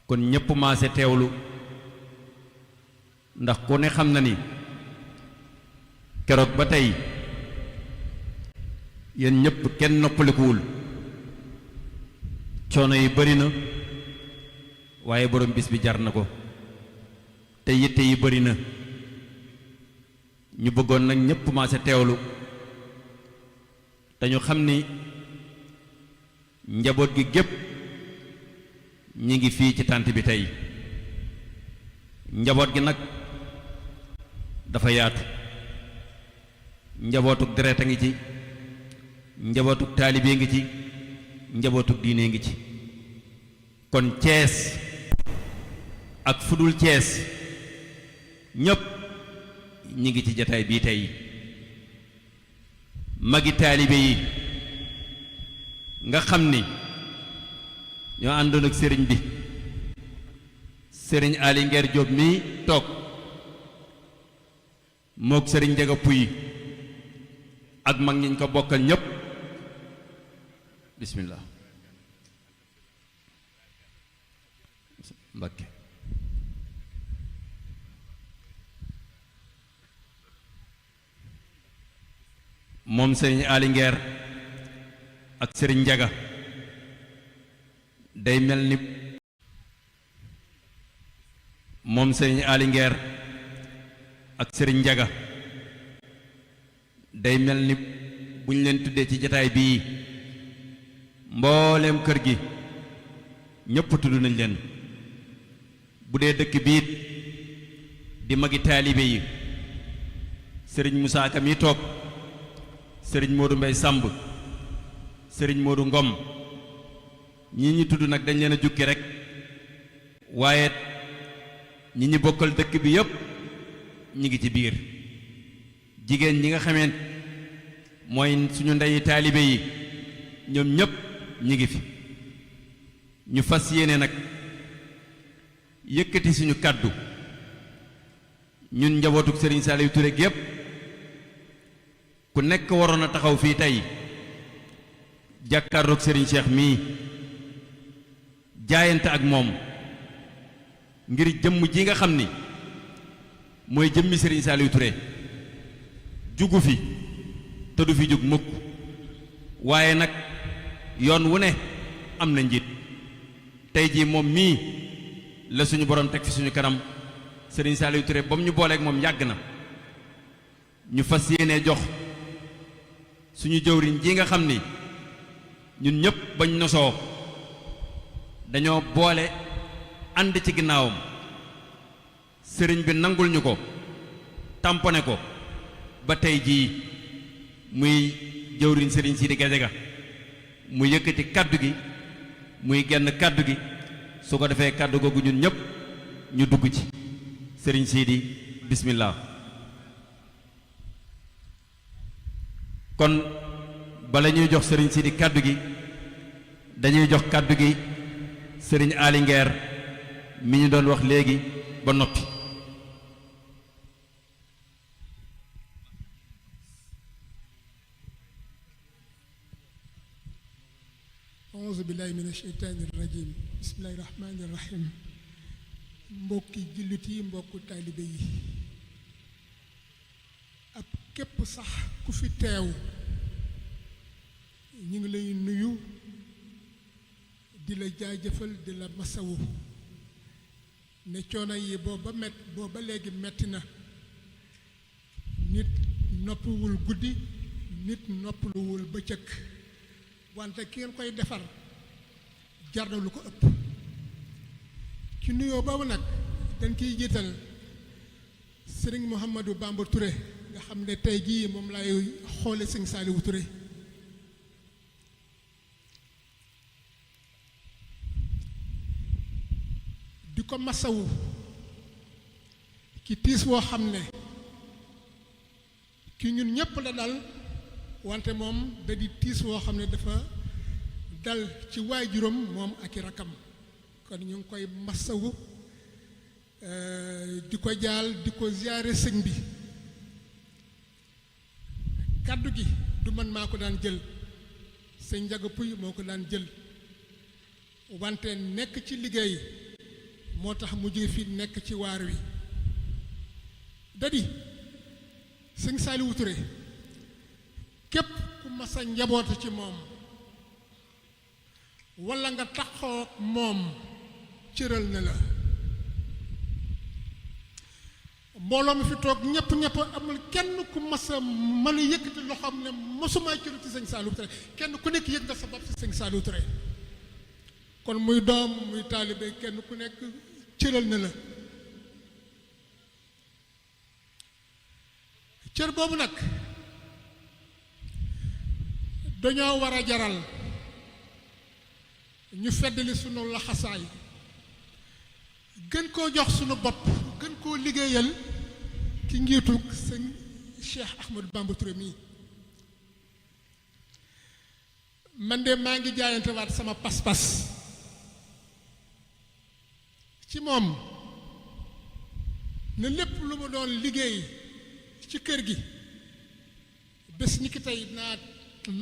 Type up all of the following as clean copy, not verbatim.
kon ñépp maase teewlu ndax ku ne xam na ni keroog ba tey yéen ñépp kenn noppalikuwul coono yi bari na waaye borom bis bi jar na ko te yitte yi bari na ñu bëggoon nag ñépp maase teewlu te ñu xam ni njaboot gi gépp ñi ngi fii ci tànt bi tey njaboot gi nag dafa yaatu njabootuk deret a ngi ci njabootuk taalibe ngi ci njabootuk diine ngi ci kon Cees ak fudul Cees ñépp ñi ngi ci jataay bii tey magi taalibe yi nga xam ni ñoo àndoon ak sëriñ bi sëriñ Ali Nguer Diop mii toog mook sëriñ Njaga Puy ak mag ñiñ ko bokkal ñépp bismillah Mbakke moom sëriñ Ali Nguer ak sëriñ Njaga day mel ni moom sëriñ Ali Nguer ak sëriñ Njaga day mel ni bu ñu leen tuddee ci jataay bii mbooleem kër gi ñépp tudd nañ leen bu dee dëkk biit di magi taalibe yi sëriñ Musaa Ka mi toog sëriñ Moodu Mbay Sàmb sëriñ Moodu Ngom ñi ñi tudd nag dañ leen a jukki rek waaye ñi ñi bokkal dëkk bi yépp ñi ngi ci biir jigéen ñi nga xameen mooy suñu ndeyi taalibe yi ñoom ñépp ñi ngi fi ñu fas yéene nag yëkkati suñu kàddu ñun njabootuk sëriñ Saliou Touré gépp ku nekk waroon a taxaw fii tey jàkkaarloog sëriñ Cheikh mii jaayante ak moom ngir jëmm ji nga xam ni mooy jëmmi sëriñ Saliou Touré jugu fi te du fi jug mukk waaye nag yoon wu ne am na njiit tey jii moom mii la suñu borom teg fi suñu kanam sëriñ Saliou Touré ba mu ñu booleeg moom yàgg na ñu fas yéene jox suñu jëwriñ ji nga xam ni ñun ñëpp bañ nosoo dañoo boole ànd ci ginnaawam sëriñ bi nangul ñu ko tamponé ko ba tey jii muy jëwriñ sëriñ Sidi Gajaga mu yëkkati kaddu gi muy genn kaddu gi su ko defee kaddu googu ñun ñëpp ñu dugg ci sëriñ Sidi bismillah kon bala ñuy jox sëriñ Sidi kaddu gi dañuy jox kaddu gi sëriñ Ali Nguer mi ñu doon wax léegi ba noppi auzu billahi min asheytaani rajim bismillahi rahmaani rahim mbokki jullit yi mbokku taalibe yi ab képp sax ku fi teew ñu ngi lay nuyu di la jaajëfal di la masawu ne coono yi booba léegi metti na nit noppaluwul guddi nit noppaluwul bëccëg wante ki ngeen koy defar jar na lu ko ëpp ci nuyoo boobu nag dañ kiy jiital sëriñ Mouhamadou Bamba Touré nga xam ne tey jii moom lay xoole sëñ Saliou Touré di ko masawu ci tiis woo xam ne ki ñun ñépp la dal wante moom da di tiis woo xam ne dafa dal ci waajuram moom ak i rakkam kon ñu ngi koy masawu di ko jaal di ko ziyaare sëñ bi kàddu gi du man maa ko daan jël sëñ Njaga Puy moo ko daan jël wante nekk ci liggéey moo tax mu jóge fii nekk ci waar wi dadi sëñ Saliou Touré képp ku mas a njaboote ci moom walla nga taxoo ak moom cëral na la mbooloo mi fi toog ñëpp amul kenn ku mas a mën a yëkkati loo xam ne mosuma cëru ci sëñ Saliou Touré kenn ku nekk yëg nga sa bopp ci sëñ Saliou Touré kon muy doom muy taalibe kenn ku nekk cëral na la cër boobu nag dañoo war a jaral ñu feddali sunu laxasaay gën koo jox sunu bopp gën koo liggéeyal ci njiitu sëñ Cheikh Ahmadou Bamba Touré mii man de maa ngi jaayante waat sama pas-pas ci moom ne lépp lu mu doon liggéey ci kër gi bés ni ki tey naa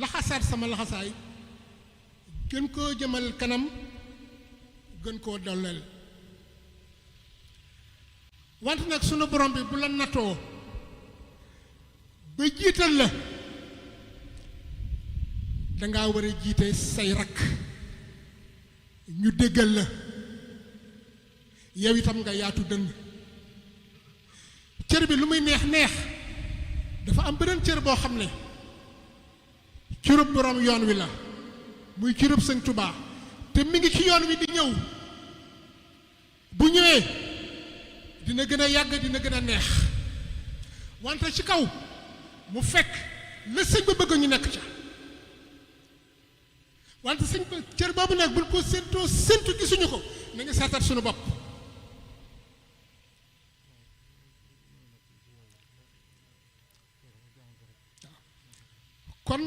laxasaat sama laxasaay gën koo jëmal kanam gën koo dolleel wante nag sunu borom bi bu la nattoo ba jiital la dangaa war a jiite say rakk ñu déggal la yow itam nga yaatu dënn cër bi lu muy neex neex dafa am beneen cër boo xam ne cërub borom yoon wi la muy cërub sëñ Touba te mi ngi ci yoon wi di ñëw bu ñëwee dina gën a yàgg dina gën a neex wante ci kaw mu fekk la sëñ ba bëgg ñu nekk ca wante sëñ ba cër boobu nag bul ko séntu gisuñu ko na nga seetat suñu bopp kon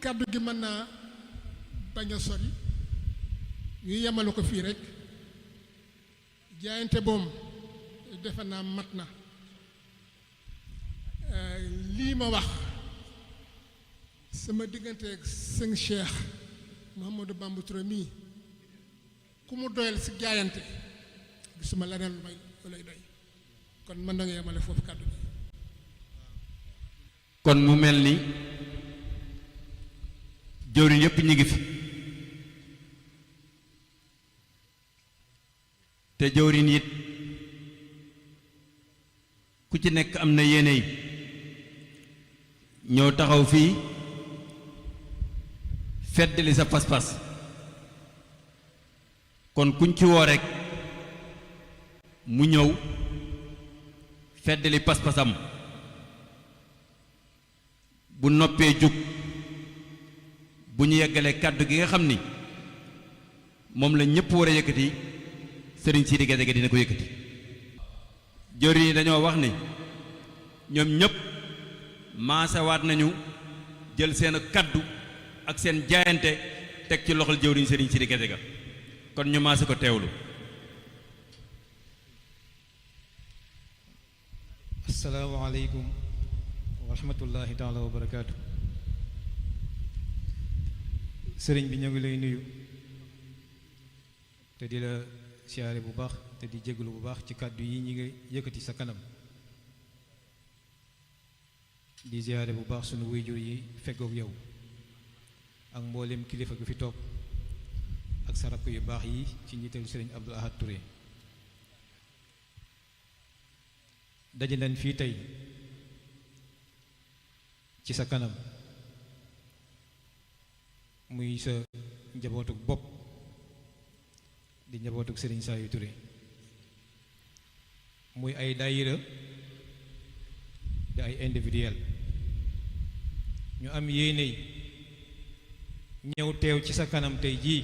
kàddu gi mën naa bañ a sori ñu yemale ko fii rek jaayante boom defe naa mat na lii ma wax sama diggante ak sëñ Cheikh Mouhamadou Bamba Touré mii ku mu doyal si jaayante gisuma leneen lu may lu lay doy kon mën na nga yemale foofu kàddu gi kon mu mel ni jëwriñ yépp ñi ngi fi te jëwriñ it ku ci nekk am na yéene yi ñëw taxaw fii feddali sa pas-pas kon kuñ ci woo rekk mu ñëw feddali pas-pasam bu noppee jug bu ñu yeggalee kàddu gi nga xam ni moom la ñëpp war a yëkkati sëriñ Sidi Gajaga dina ko yëkkati jëwriñ yi dañoo wax ni ñoom ñëpp maasawaat nañu jël seen kàddu ak seen jaayante teg ci loxol jëwriñ sëriñ Sidi Gajaga kon ñu maase ko teewlu. asalaamaaleykum wa rahmatullahi taala wa barakaatu. sëriñ bi ñoo ngi lay nuyu te di la siyaare bu baax te di jégalu bu baax ci kàddu yi ñi ngi yëkkati sa kanam di siyaare bu baax sunu waajur yi feggoog yow ak mboolem kilifa gu fi toog ak sa rakk yu baax yi ci njiitalu sëriñ Abdou Ahad Touré daje nañ fii tey ci sa kanam muy sa njabootuk bopp di njabootuk sëriñ Saliou Touré muy ay daayira di ay individuel ñu am yéene ñëw teew ci sa kanam tey jii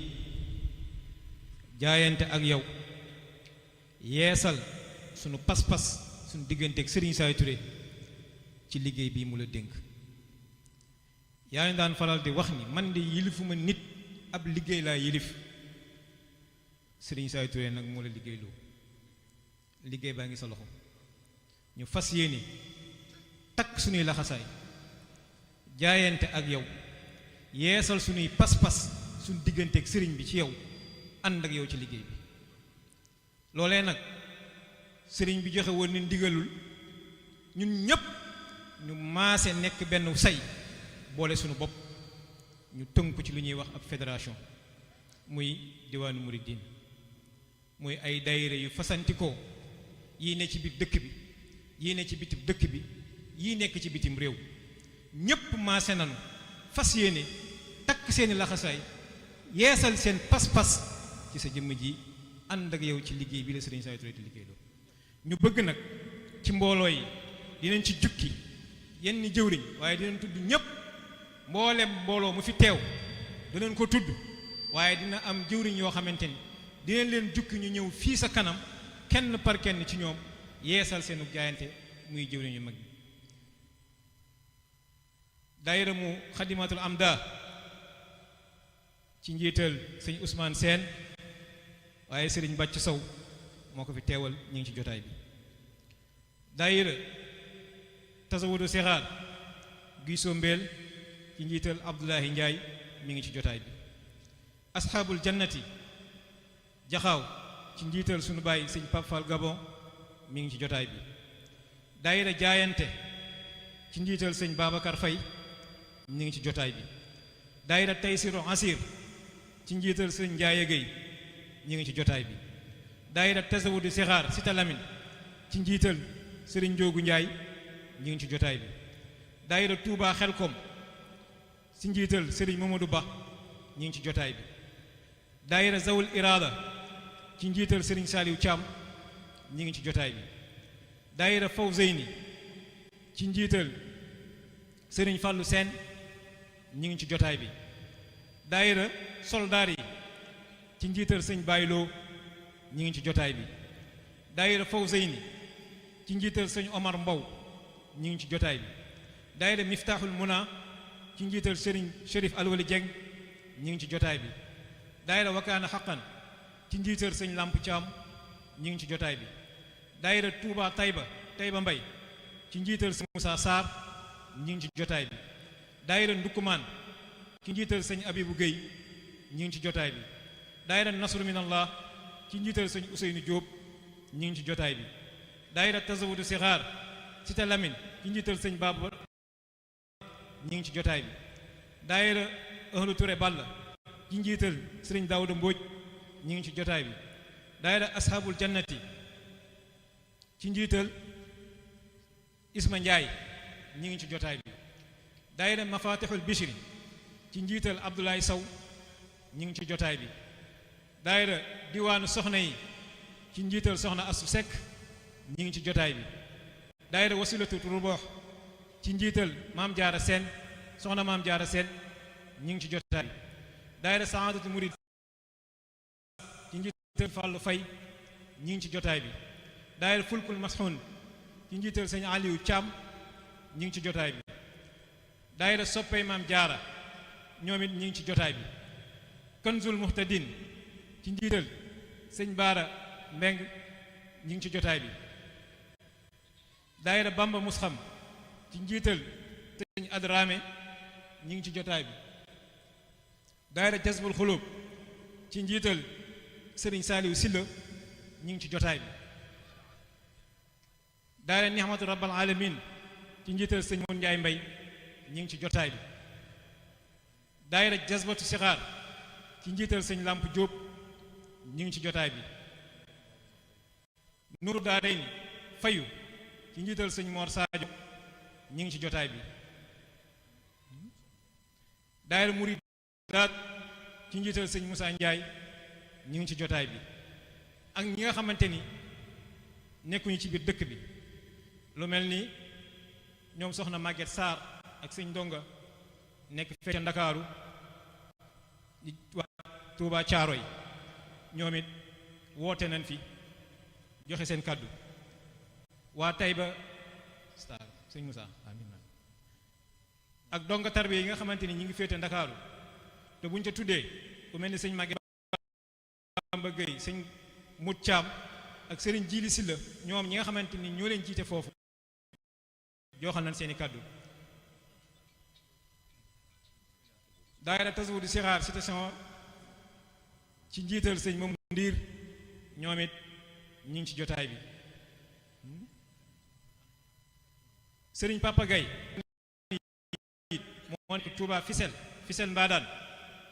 jaayante ak yow yeesal sunu pas-pas sunu diggante ak sëriñ Saliou Touré ci liggéey bii mu la dénk yaa ngi daan faral di wax ni man de yilifuma nit ab liggéey laa yilif sëriñ Saliou Touré nag moo la liggéeyloo liggéey baa ngi sa loxo ñu fas yéene takk suñuy laxasaay jaayante ak yow yeesal suñuy pas-pas suñu diggante ak sëriñ bi ci yow ànd ak yow ci liggéey bi loolee nag sëriñ bi joxe woon ni ndigalul ñun ñépp ñu maase nekk benn say boole suñu bopp ñu tënk ci lu ñuy wax ab fédération muy diwaanu muridin muy ay daayira yu fasantikoo yii ne ci biir dëkk bi yii ne ci bitim dëkk bi yii nekk ci bitim réew ñépp maase nanu fas yéene takk seeni laxasaay yeesal seen pas-pas ci sa jëmm ji ànd ak yow ci liggéey bi la Serigne Saliou Touré di liggéey loo ñu bëgg nag ci mbooloo yi dinañ ci jukki yenn jëwriñ waaye dinañ tudd ñépp mboolem mbooloo mu fi teew dinañ ko tudd waaye dina am jëwriñ yoo xamante ni dinañ leen jukki ñu ñëw fii sa kanam kenn par kenn ci ñoom yeesal seenu jaayante muy jëwriñ yu mag bi daayira mu xadimatul amda ci njiital sëñ Ousmane Sène waaye sëriñ Bàcc Sow moo ko fi teewal ñu ngi ci jotaay bi daayira tasawudu sixaar giisoo mbeel ci njiital Abdoulahi Ndiaye mi ngi ci jotaay bi asxaabul jannati jaxaaw ci njiital sunu baay sëñ Pape Fall Gabon mi ngi ci jotaay bi daayira jaayante ci njiital sëñ Babacar Faye ñu ngi ci jotaay bi daayira taysiru asir ci njiital sëñ Njaaye Gueye ñu ngi ci jotaay bi daayira tasawudu sixaar Sita Lamine ci njiital sëriñ Njoogu Njaay ñu ngi ci jotaay bi daayira Touba Xelkom ci njiital sëriñ Mamadou Ba ñu ngi ci jotaay bi daayira Zawul Irada ci njiital sëriñ Saliou Thiam ñu ngi ci jotaay bi daayira Fawzeyni ci njiital sëriñ Fallou Sène ñu ngi ci jotaay bi daayira soldaar yi ci njiital sëñ Bayloo ñu ngi ci jotaay bi daayira Fawzeyni ci njiital sëñ Omar Mbow ñu ngi ci jotaay bi daayira Miftaaxul Muna ci njiital sëriñ Chérif Alwali Dieng ñu ngi ci jotaay bi daayira Wakaana Xaqan ci njiital sëñ Lamp Thiam ñu ngi ci jotaay bi daayira Touba Tayba Mbay ci njiital sëñ Moussa Sarr ñu ngi ci jotaay bi daayira Ndukkumaan ci njiital sëñ Abibu Gueye ñu ngi ci jotaay bi daayira Nasru Minallah ci njiital sëñ Ousseynou Diop ñu ngi ci jotaay bi daayira Tazawudu Sixaar Sita Lamine ci njiital sëñ Baba ñu ngi ci jotaay bi daayira Ahlu Touré Balla ci njiital sëriñ Daawuda Mbóoj ñu ngi ci jotaay bi daayira Ashabul Jannati ci njiital Isma Ndiaye ñu ngi ci jotaay bi daayira Mafatihul Bichri ci njiital Abdoulaye Sow ñu ngi ci jotaay bi daayira diwaanu soxna yi ci njiital soxna Asu Sekk ñu ngi ci jotaay bi daayira Wasilatu Ruboox ci njiital Maam Jaara Seen soxna Maam Jaara Seen ñu ngi ci jotaay bi daayira Saadatu Murid ci njiital Fàllu Fay ñu ngi ci jotaay bi daayira Fulkul Masxuun ci njiital sëñ Aliou Thiam ñu ngi ci jotaay bi daayira Soppey Maam Jaara ñoom it ñu ngi ci jotaay bi Kanzul Muhtadin ci njiital sëñ Baara Mbeng ñu ngi ci jotaay bi daayira Bamba Musxam ci njiital sëñ Adraame ñu ngi ci jotaay bi daayira Jazbul Xulub ci njiital sëriñ Saaliw Silla ñu ngi ci jotaay bi daayira Nihmatu Rabbal Alamin ci njiital sëñ Mun Njaay Mbay ñu ngi ci jotaay bi daayira Jazbatu Sixaar ci njiital sëñ Lamp Jóob ñu ngi ci jotaay bi Nuru Daarayni Fayu ci njiital sëñ Mor Sadio ñu ngi ci jotaay bi daayira Murid daat ci njiital sëñ Moussa Ndiaye ñu ngi ci jotaay bi ak ñi nga xamante ni nekkuñu ci biir dëkk bi lu mel ni ñoom soxna Maguette Sarr ak sëñ Ndonga nekk fecca Ndakaaru di waa Touba Caaroy ñoom it woote nañ fi joxe seen kàddu waa Tayba Star sëñ Moussa amin ak donga tarbiya yi nga xamante ni ñi ngi féete Ndakaaru te buñ ca tuddee ku mel ni sëñ Maguette Bamba Gueye sëñ Mut Caam ak sëriñ Jili Silla ñoom ñi nga xamante ni ñoo leen jiite foofu joxal nañ seeni kàddu daayira Tazawudu Sixaar station ci njiital sëñ moom ndiir ñoom it ñi ngi ci jotaay bi sëriñ Papa Gaye moo nekk Touba Fissel Mbadaan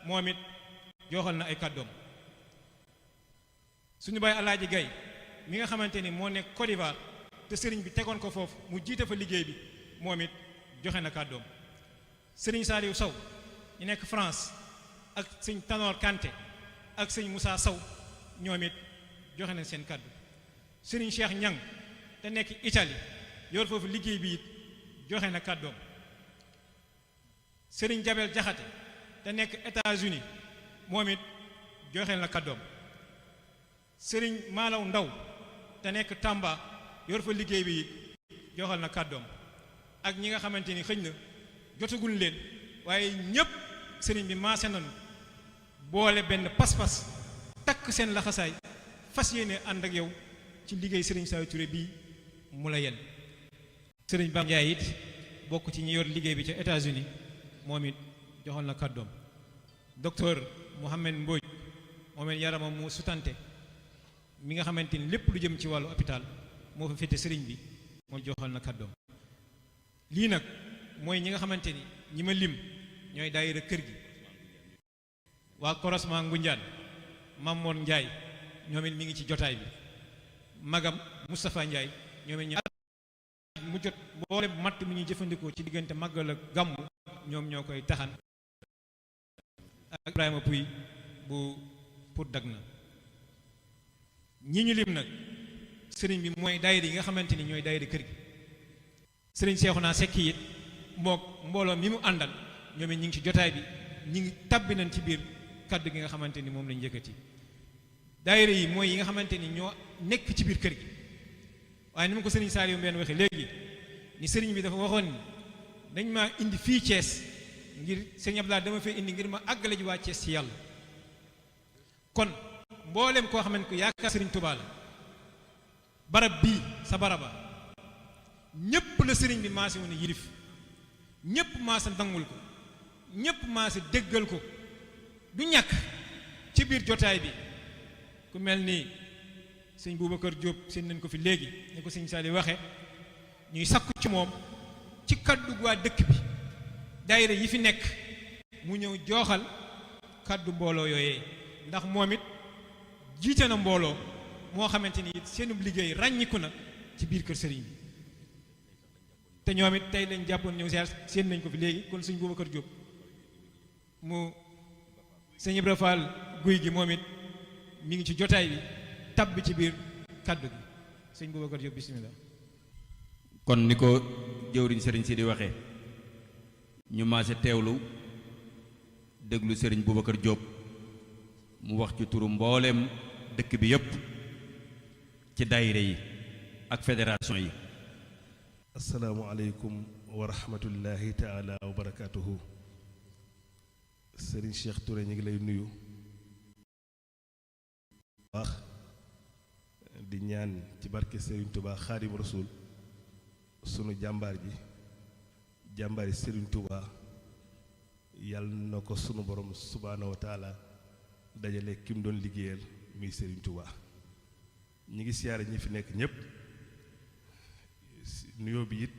moom it joxal na ay kàddoom suñu baay Alaaji Gaye mi nga xamante ni moo nekk Côte d'Ivoire te sëriñ bi tegoon ko foofu mu jiite fa liggéey bi moom it joxe na kàddoom sëriñ Saliou Sow ñu nekk France ak sëñ Tanor Kanté ak sëñ Moussa Sow ñoom it joxe nañ seen kàddu sëriñ Cheikh Ñang te nekk Italie yor foofu liggéey bi it joxe na kàddoom sëriñ Jabel Jaxate te nekk États-Unis moom it joxe na kàddoom sëriñ Malaw Ndaw te nekk Tamba yor fa liggéey bi it joxal na kàddoom ak ñi nga xamante ni xëñ na jotagul leen waaye ñépp sëriñ bi maase nañu boole benn pas-pas takk seen laxasaay fas yéene ànd ak yow ci liggéey sëriñ Saliou Touré bii mu la yen sëriñ Bam Ndiaye it bokk ci ñi yor liggéey bi ca États-Unis moom it joxal na kàddoom docteur Mohamed Mbodj moom it yaramam mu sutante mi nga xamante ni lépp lu jëm ci wàllu hôpital moo fa féete sëriñ bi moo joxal na kàddoom lii nag mooy ñi nga xamante ni ñi ma lim ñooy daayira kër gi waa Korosma Ngunjaan Mamoor Njaay ñoom it mi ngi ci jotaay bi magam Moustapha Njaay ñoom it ñu mu jot boole matt mi ñuy jëfandikoo ci diggante màggal ak gàmmu ñoom ñoo koy taxan ak Ibrahima Puy bu pour dag na ñi ñu lim nag sëriñ bi mooy daayira yi nga xamante ni ñooy daayira kër gi sëriñ Seexuna Sekk it mook mbooloo mi mu àndal ñoom it ñi ngi ci jotaay bi ñi ngi tàbbi nañ ci biir kàddu gi nga xamante ni moom lañ yëkkati daayira yi mooy yi nga xamante ni ñoo nekk ci biir kër gi waaye ni ma ko sëriñ Saliou Mbène waxe léegi ni sëriñ bi dafa waxoon ni dañ maa indi fii Thiès ngir sëriñ Abdoulaye dama fay indi ngir ma àggale ji waa Thiès ci yàlla kon mboolem koo xamante ko yaakaar sëriñ Touba la barab bii sa baraba ñépp la sëriñ bi maase woon yilif ñépp maase dangul ko ñépp maase déggal ko du ñàkk ci biir jotaay bi ku mel ni sëñ Boubacar Diop seen nañ ko fi léegi ni ko sëñ Saliou waxe ñuy sakku ci moom ci kaddu waa dëkk bi daayira yi fi nekk mu ñëw jooxal kaddu mbooloo yooyee ndax moom it jiite na mbooloo moo xamante ni seenub liggéey ràññiku na ci biir kër sëriñ bi te ñoom it tey lañ jàppoon ñëw seer seen nañ ko fi léegi kon sëñ Boubacar Diop mu sëñ Ibra Fall guy gi moom it mi ngi ci jotaay bi tab bi ci biir kaddu gi sëñ Boubacar Diop bismillah kon ni ko jëwriñ sëriñ si di waxee ñu maase teewlu déglu sëriñ Boubacar Diop mu wax ci turu mbooleem dëkk bi yépp ci daayira yi ak fédération yi. asalaamualeykum wa rahmatullahi taala wa barakaatuhu. Serigne Cheikh Touré ñu ngi lay nuyu baax di ñaan ci barke Serigne Touba Xaadim Rasul sunu jàmbaar ji jàmbaari Serigne Touba yàlla na ko sunu borom subhaanahu wa taala dajale ki mu doon liggéeyal muy Serigne Touba. ñi ngi siyaare ñi fi nekk ñépp nuyoo bi it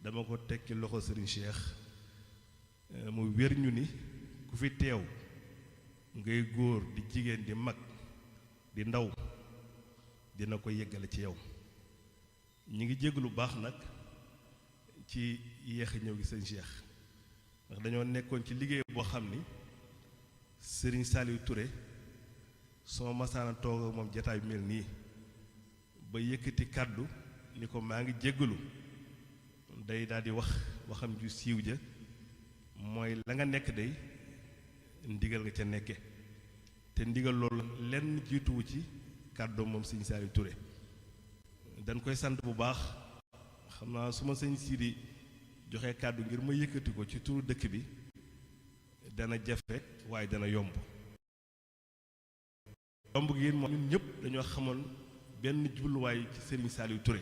dama ko tekki loxo Serigne Cheikh mu wér ñu ni ku fi teew ngay góor di jigéen di mag di ndaw dina ko yeggale ci yow. ñi ngi jégg lu baax nag ci yéex a ñëw gi sëñ Cheikh ndax dañoo nekkoon ci liggéey boo xam ni Serigne Saliou Touré soo masaana toog ak moom jataay bi mel nii ba yëkkati kàddu ni ko maa ngi jéggalu day daal di wax waxam ju siiw ja mooy la nga nekk day ndigal nga ca nekke te ndigal loolu lenn jiituwu ci kàddoom moom sëñ Saliou Touré dañ koy sant bu baax xam naa su ma sëñ Sidi joxe kàddu ngir ma yëkkati ko ci turu dëkk bi dana jafe waaye dana yomb gi moom ñun ñëpp dañoo xamoon benn jubluwaay ci Serigne Saliou Touré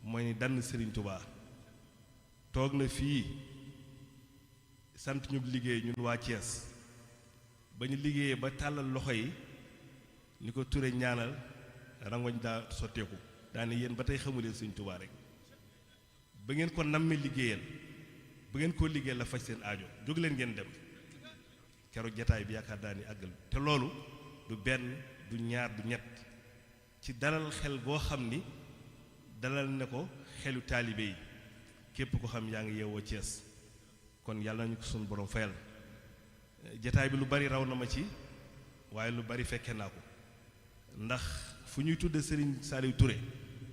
mooy ni dann Serigne Touba toog na fii sant ñu liggéey ñun waa Thiès ba ñu liggéeyee ba tàllal loxo yi ni ko Touré ñaanal rangoñ daa sotteeku daane yéen ba tey xamuleen sëñ Tuubaa rek ba ngeen ko nammee liggéeyal ba ngeen koo liggéeyal la faj seen aajo jóg leen ngeen dem keroog jataay bi yaakaar daa ni àggal te loolu du benn du ñaar du ñett ci dalal xel boo xam ni dalal ne ko xelu taalibe yi képp ko xam yaa ngi yeewoo Cees kon yàlla nañu ko sunu borom fayal jataay bi lu bari raw na ma ci waaye lu bari fekke naa ko ndax fu ñuy tudde Serigne Saliou Touré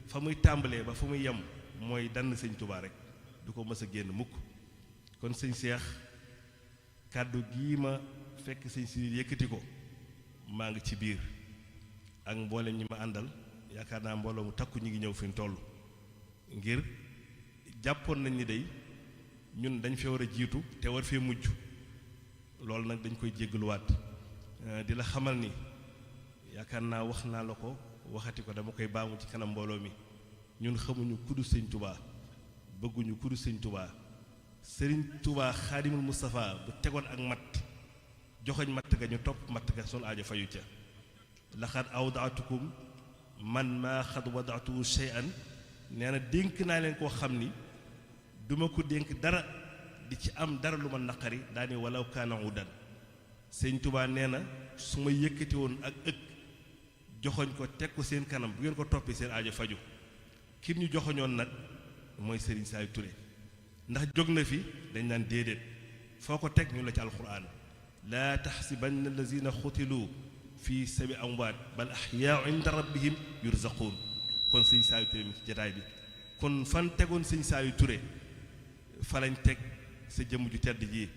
fa muy tàmbalee ba fu muy yem mooy dann sëñ Touba rek du ko mës a génn mukk kon sëñ Seex kàddu gii ma fekk sëñ si yëkkati ko maa ngi ci biir ak mboolem ñi ma àndal yaakaar naa mbooloo mu takku ñu ngi ñëw fi mu toll ngir jàppoon nañ ni day ñun dañ fee war a jiitu te war fee mujj loolu nag dañ koy jéggaluwaat di la xamal ni yaakaar naa wax naa la ko waxati ko dama koy baamu ci kanam mbooloo mi ñun xamuñu kudu sëñ Touba bëgguñu kudu sëñ Touba sëriñ Touba xaadimul Moustapha bu tegoon ak matt joxoñ matt ga ñu topp matt ga sun aajo fayu ca laxad awdaatukum man maa xad wadaatu shay'an nee na dénk naa leen koo xam ni duma ko dénk dara di ci am dara lu ma naqari daani walaw kaana udan sëñ Touba nee na su ma yëkkati woon ak ëkk joxoñ ko teg ko seen kanam bu ngeen ko toppee seen aajo faju kii ñu joxoñoon nag mooy Serigne Saliou Touré ndax jóg na fi dañ naan déedéet foo ko teg ñu la ci alquran laa taxsibanna allazina xutilu fi sabi amwaat bal axyaau inda rabbihim yurzaquun kon sëñ Saliou Touré mi ci jataay bi kon fan tegoon sëñ Saliou Touré fa lañ teg sa jëmm ju tedd ji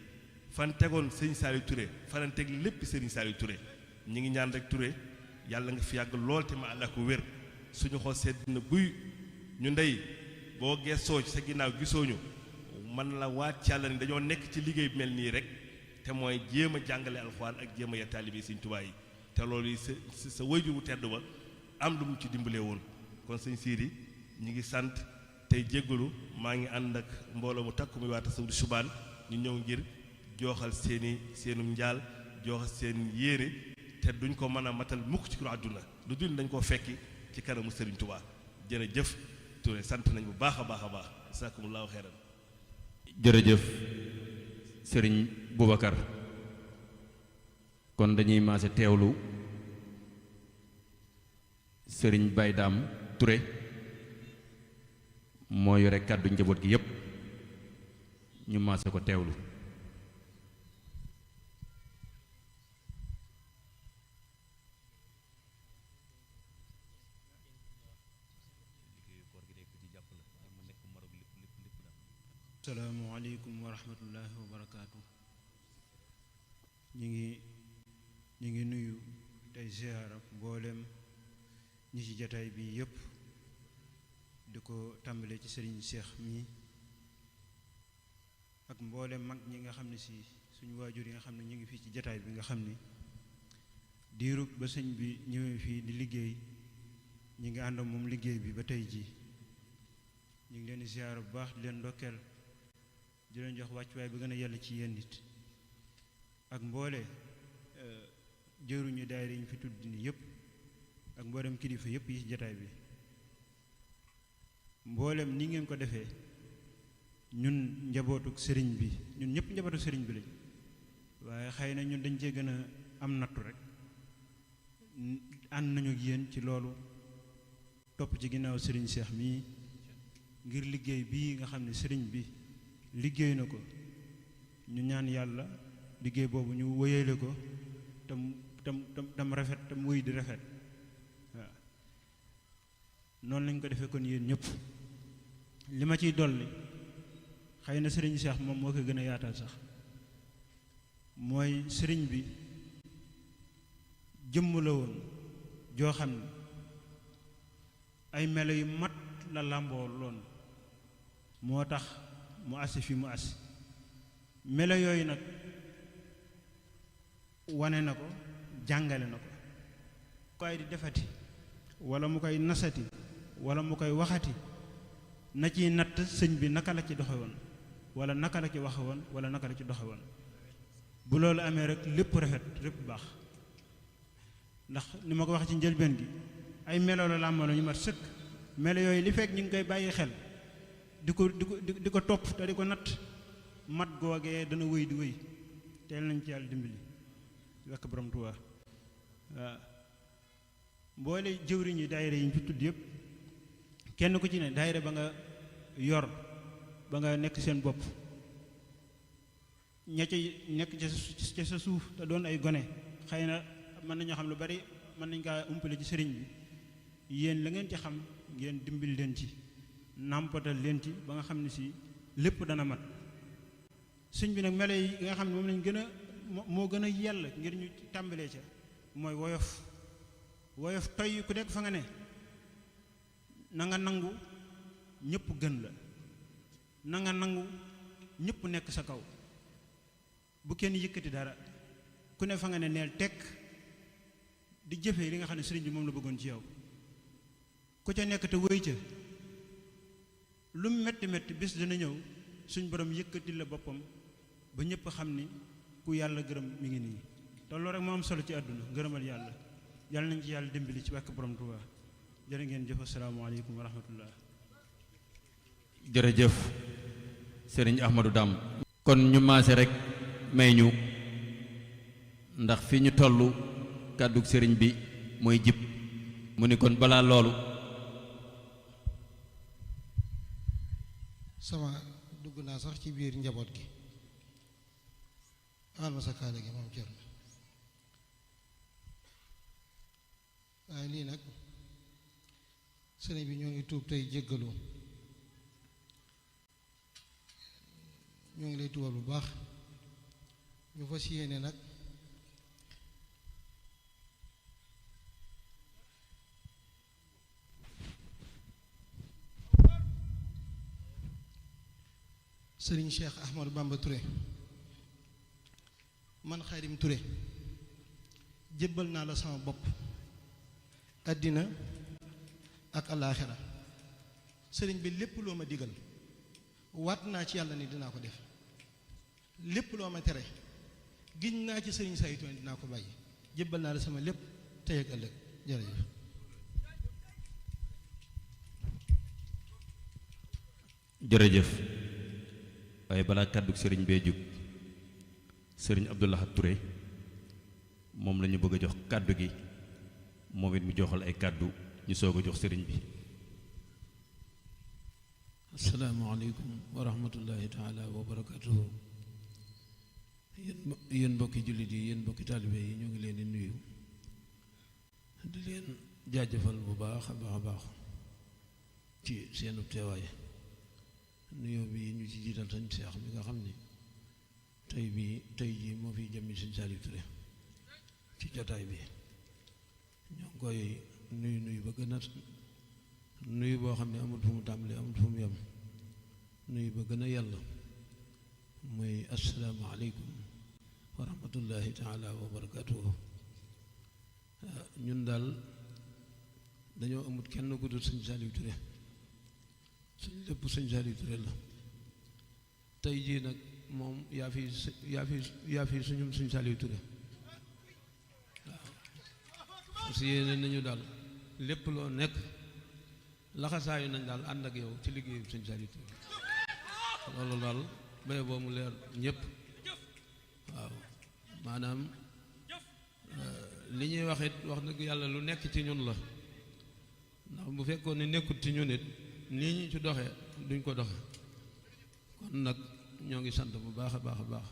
fan tegoon sëñ Saliou Touré fa lañ teg lépp Serigne Saliou Touré ñi ngi ñaan rek Touré yàlla nga fi yàgg lool te ma àlla ko wér suñu xol sedd na guy ñu ndey boo gestoo ci sa ginnaaw gisooñu man la waat ci yàlla ni dañoo nekk ci liggéey bi mel nii rek te mooy jéem a jàngale alxuraan ak jéem a yar taalibe sëñ Tuubaa yi te loolu yi sa wayjur bu tedd ba am lu mu ci dimbalee woon kon sëñ Siidi ñi ngi sant tey jéggalu maa ngi ànd ak mbooloo mu takku muy waa Tasawudu Subaan ñu ñëw ngir jooxal seenum njaal jooxal seen yéene te duñ ko mën a matal mukk ci kuru àdduna lu dul dañ koo fekki ci kanamu Sëriñ Tuubaa jërëjëf Touré sant nañ bu baax a baax a baax jazaakumullaahu xeyran jërëjëf sëriñ Boubacar kon dañuy maase teewlu sëriñ Baye Dame Touré moo yore kàddu njaboot gi yépp ñu maase ko teewlu asalaamaaleykum wa rahmatullahi wa barakaatu ñi ngi nuyu tey ziyaara mboolem ñi ci jataay bi yépp di ko tàmbalee ci sëriñ Cheikh mi ak mboolem mag ñi nga xam ne si suñu waajur yi nga xam ne ñu ngi fii ci jataay bi nga xam ni diirub ba sëñ bi ñëwee fii di liggéey ñi ngi ànd moom liggéey bi ba tey jii ñu ngi leen di ziyaara bu baax di leen ndokkeel di leen jox wàccuwaay bi gën a yàlla ci yéen nit ak mboole jëruñu daayira yi ñu fi tudd ni yëpp ak mboolem kilifa yëpp yi ci jataay bi mboolem ni ngeen ko defee ñun njabootuk sëriñ bi ñun ñëpp njabootuk sëriñ bi lañ waaye xëy na ñun dañ cee gën a am nattu rek ànd nañu ak yéen ci loolu topp ci ginnaaw sëriñ Cheikh mii ngir liggéey bii nga xam ne sëriñ bi liggéey na ko ñu ñaan yàlla liggéey boobu ñu wéyale ko tam rafet tam wéy di rafet waaw noonu lañ ko defee kon yéen ñëpp li ma ciy dolli xëy na sëriñ Cheikh moom moo ko gën a yaatal sax mooy sëriñ bi jëmm la woon joo xam ne ay melo yu mat la làmboo loon moo tax mu asi fi mu asi melo yooyu nag wane na ko jàngale na ko koy di defati wala mu koy nasati wala mu koy waxati na ciy natt sëñ bi naka la ci doxe woon wala naka la ci waxe woon wala naka la ci doxe woon bu loolu amee rek lépp rafet lépp baax ndax ni ma ko wax ci njëlbeen gi ay melo la làmbaloo ñu mat sëkk. melo yooyu li fekk ñu ngi koy bàyyi xel di ko topp te di ko natt mat googee dana wéy di wéy teel nañ ci yàlla dimbali wekk borom Tuubaa waaw mboole jëwriñ yi daayira yi ñu fi tudd yëpp kenn ku ci ne daayira ba nga yor ba nga nekk seen bopp ña ca nekk ca sa suuf te doon ay gone xëy na mën nañoo xam lu bari mën nañ kaa umpale ci sëriñ bi yéen la ngeen ci xam ngeen dimbali leen ci nàmpatal leen ci ba nga xam ne si lépp dana mat sëñ bi nag melo yi nga xam ne moom lañ gën a moo gën a yell ngir ñu tàmbalee ca mooy woyof toy ku nekk fa nga ne na nga nangu ñëpp gën la na nga nangu ñëpp nekk sa kaw bu kenn yëkkati dara ku ne fa nga ne neel tekk di jëfee li nga xam ne sëriñ bi moom la bëggoon ci yow ku ca nekk te wéy ca lu metti metti bis dana ñëw suñ borom yëkkati la boppam ba ñëpp xam ni ku yàlla gërëm mi ngi nii te loolu rek moo am solo ci àdduna gërëmal yàlla yàlla nañ ci yàlla dimbali ci wàkk borom Tuubaa jërë ngeen jëf asalaamaaleykum wa rahmatullah jërëjëf sëriñ Ahmadou Dame kon ñu maase rek may ñu ndax fi ñu toll kàddug sëriñ bi mooy jib mu ni kon balaa loolu sama dugg naa sax ci biir njaboot gi aal ma sa kaale gi moom Cerno waaye lii nag sëriñ bi ñoo ngi tuub tey jéggalu ñoo ngi lay tuubal bu baax ñu fas yéene nag sëriñ Cheikh Ahmadou Bamba Touré man Xaadim Touré jébbal naa la sama bopp àddina ak alaaxira sëriñ bi lépp loo ma digal waat naa ci yàlla ni dinaa ko def lépp loo ma tere giñ naa ci sëriñ saytu ni dinaa ko bàyyi jébbal naa la sama lépp tey ak ëllëg jërëjëf jërëjëf waaye balaa kàddug sëriñ bee jug sëriñ Abdou Lahad Touré moom la ñu bëgg a jox kàddu gi moom it mu joxal ay kàddu ñu soog a jox sëriñ bi asalaamaaleykum wa rahmatullahi taala wa barakatuhu yéen mbokki jullit yi yéen mbokki taalibe yi ñoo ngi leen di nuyu di leen jaajëfal bu baax a baax a baax ci seenu teewaay nuyoo bi ñu ci jiital sañ seex mi nga xam ni tey jii moo fi jëmmi Sëñ Saliou Touré ci jotaay bi ñoo ngi koy nuyu ba gën a nuyu boo xam ne amul fu mu tàmbalee amul fu mu yem nuyu ba gën a yàlla muy asalaamaaleykum wa rahmatullahi taala wa barakatuhu ñun daal dañoo amut kenn ku dul Sëñ Saliou Touré suñ lépp Sëñ Saliou Touré la tey jii nag moom yaa fi suñum Sëñ Saliou Touré waaw parce que yéene nañu daal lépp loo nekk laxasaayu nañ daal ànd ak yow ci liggéeyu Sëñ Saliou Touré loolu daal bay boo mu leer ñëpp waaw maanaam li ñuy wax it wax dëgg yàlla lu nekk ci ñun la ndax bu fekkoon ne nekkut ci ñun it nii ñu ci doxe duñ ko doxe kon nag ñoo ngi sant bu baax a baax a baax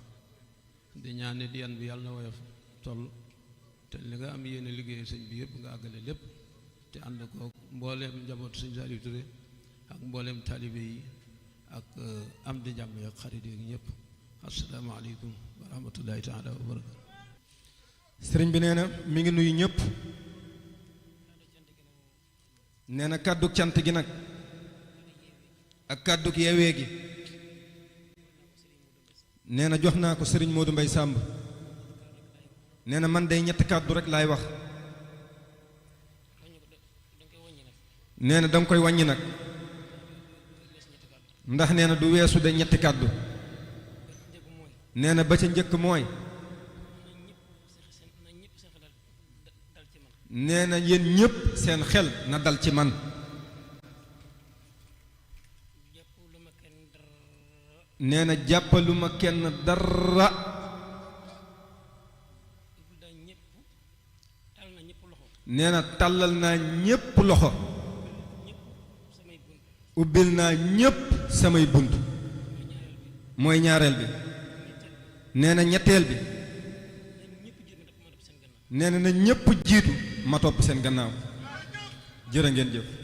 di ñaan nit yan bi yàlla na woyof toll te li nga am yéene liggéey sëñ bi yëpp nga àggale lépp te ànd ko mbooleem njaboot Sëñ Saliou Touré ak mbooleem taalibe yi ak am di jàmm yi ak xarit yi ñëpp asalaamaaleykum wa rahmatullahi taala wa barakatu sëriñ bi nee na mi ngi nuyu ñëpp nee na kàddu cant gi nag ak kàddu yeewee gi nee na jox naa ko sëriñ Modou Mbaye Samb nee na man day ñetti kàddu rek laay wax nee na danga koy wàññi nag ndax nee na du weesu de ñetti kàddu nee na ba ca njëkk mooy nee na yéen ñépp seen xel na dal ci man. nee na jàppaluma kenn dara. nee na tàllal naa ñépp loxo. ubbil naa ñépp samay bunt. mooy ñaareel bi. nee na ñetteel bi. nee na ñépp jiitu ma topp seen gannaaw. jërë ngeen jëf.